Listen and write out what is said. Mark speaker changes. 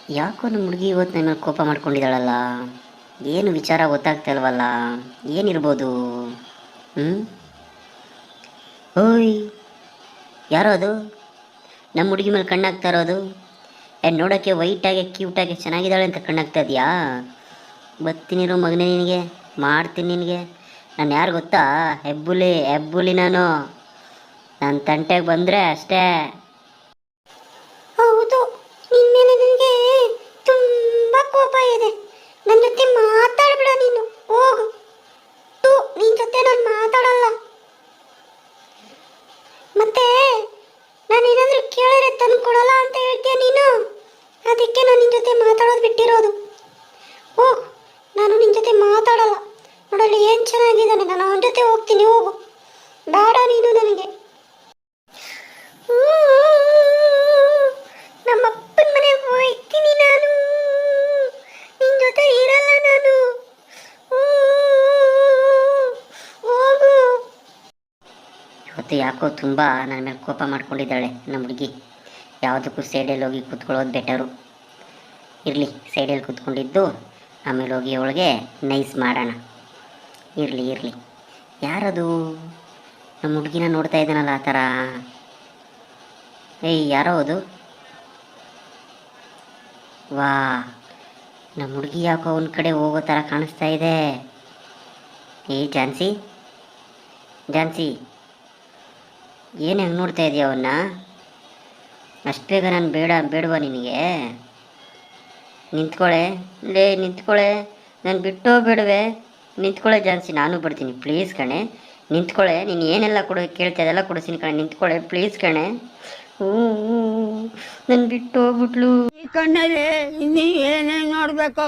Speaker 1: ಯಾಕೋ ನಮ್ಮ ಹುಡುಗಿ ಇವತ್ತು ನನ್ನ ಮೇಲೆ ಕೋಪ ಮಾಡ್ಕೊಂಡಿದ್ದಾಳಲ್ಲ. ಏನು ವಿಚಾರ ಗೊತ್ತಾಗ್ತಾ ಇಲ್ವಲ್ಲ. ಏನಿರ್ಬೋದು? ಹ್ಞೂ. ಓಯ್, ಯಾರೋ ಅದು ನಮ್ಮ ಹುಡುಗಿ ಮೇಲೆ ಕಣ್ಣಾಗ್ತಾ ಇರೋದು? ನೋಡೋಕ್ಕೆ ವೈಟಾಗಿ ಕ್ಯೂಟಾಗಿ ಚೆನ್ನಾಗಿದ್ದಾಳೆ ಅಂತ ಕಣ್ಣಾಗ್ತಾ ಇದೆಯಾ? ಬರ್ತೀನಿರೋ ಮಗನೇ, ನಿನಗೆ ಮಾಡ್ತೀನಿ. ನಿನಗೆ ನಾನು ಯಾರು ಗೊತ್ತಾ? ಹೆಬ್ಬುಲಿ ಹೆಬ್ಬುಲಿ ನಾನು. ನನ್ನ ತಂಟೆಗೆ ಬಂದರೆ ಅಷ್ಟೇ.
Speaker 2: ಹೌದು, ನಿನ್ನ ಮೇಲೆ ನನಗೆ ತುಂಬಾ ಕೋಪ ಇದೆ. ನನ್ನ ಜೊತೆ ಮಾತಾಡ್ಬೇಡ ನೀನು, ಹೋಗು. ನಿನ್ನ ಜೊತೆ ನಾನು ಮಾತಾಡಲ್ಲ. ಮತ್ತೆ ನಾನು ಏನಾದರೂ ಕೇಳಿದ್ರೆ ತಂದು ಕೊಡಲ್ಲ ಅಂತ ಹೇಳ್ತೀಯ ನೀನು. ಅದಕ್ಕೆ ನಾನು ನಿನ್ನ ಜೊತೆ ಮಾತಾಡೋದು ಬಿಟ್ಟಿರೋದು. ಹೋಗು, ನಾನು ನಿನ್ನ ಜೊತೆ ಮಾತಾಡಲ್ಲ. ನೋಡಲಿ ಏನು ಚೆನ್ನಾಗಿದ್ದಾನೆ, ನಾನು ಅವನ ಜೊತೆ ಹೋಗ್ತೀನಿ. ಹೋಗು, ಬೇಡ ನೀನು ನನಗೆ. ನಮ್ಮ ಅಪ್ಪನ ಮನೆಗೆ ಹೋಗ್ತೀನಿ ನಾನು. ನಿನ್ನ ಜೊತೆ ಇರಲ್ಲ ನಾನು. ಹೋಗು.
Speaker 1: ಇವತ್ತು ಯಾಕೋ ತುಂಬ ನನ್ನ ಮೇಲೆ ಕೋಪ ಮಾಡ್ಕೊಂಡಿದ್ದಾಳೆ ನಮ್ಮ ಹುಡುಗಿ. ಯಾವುದಕ್ಕೂ ಸೈಡಲ್ಲಿ ಹೋಗಿ ಕೂತ್ಕೊಳ್ಳೋದು ಬೆಟರು. ಇರಲಿ, ಸೈಡಲ್ಲಿ ಕೂತ್ಕೊಂಡಿದ್ದು ಆಮೇಲೆ ಹೋಗಿ ಅವಳಿಗೆ ನೈಸ್ ಮಾಡೋಣ. ಇರಲಿ ಇರಲಿ. ಯಾರದು ನಮ್ಮ ಹುಡುಗಿನ ನೋಡ್ತಾ ಇದ್ದಾನಲ್ಲ ಆ ಥರ? ಏಯ್, ಯಾರೋ ಅದು? ವಾ, ನಮ್ಮ ಹುಡುಗಿ ಯಾಕೋ ಅವನ ಕಡೆ ಹೋಗೋ ಥರ ಕಾಣಿಸ್ತಾ ಇದೆ. ಏಯ್ ಝಾನ್ಸಿ, ಝಾನ್ಸಿ, ಏನು ಹೆಂಗೆ ನೋಡ್ತಾ ಇದೆಯಾ ಅವನ್ನ? ಅಷ್ಟು ಬೇಗ ನಾನು ಬೇಡವಾ ನಿನಗೆ? ನಿಂತ್ಕೊಳ್ಳೆ, ಲೇ ನಿಂತ್ಕೊಳ್ಳೆ. ನಾನು ಬಿಟ್ಟೋ ಬೇಡವೆ? ನಿಂತ್ಕೊಳ್ಳೆ ಝಾನ್ಸಿ, ನಾನು ಬರ್ತೀನಿ ಪ್ಲೀಸ್ ಕಣೆ. ನಿಂತ್ಕೊಳ್ಳೆ, ನೀನು ಏನೆಲ್ಲ ಕೇಳ್ತಾ ಇದೆಲ್ಲ ಕೊಡಿಸ್ತೀನಿ ಕಣೆ. ನಿಂತ್ಕೊಳ್ಳೆ ಪ್ಲೀಸ್ ಕಣೆ. ನನ್ನ ಬಿಟ್ಟು ಹೋಗ್ಬಿಟ್ಲು.
Speaker 3: ಈ ಕಣ್ಣಲ್ಲಿ ಇನ್ನೂ ಏನೇನು ನೋಡಬೇಕೋ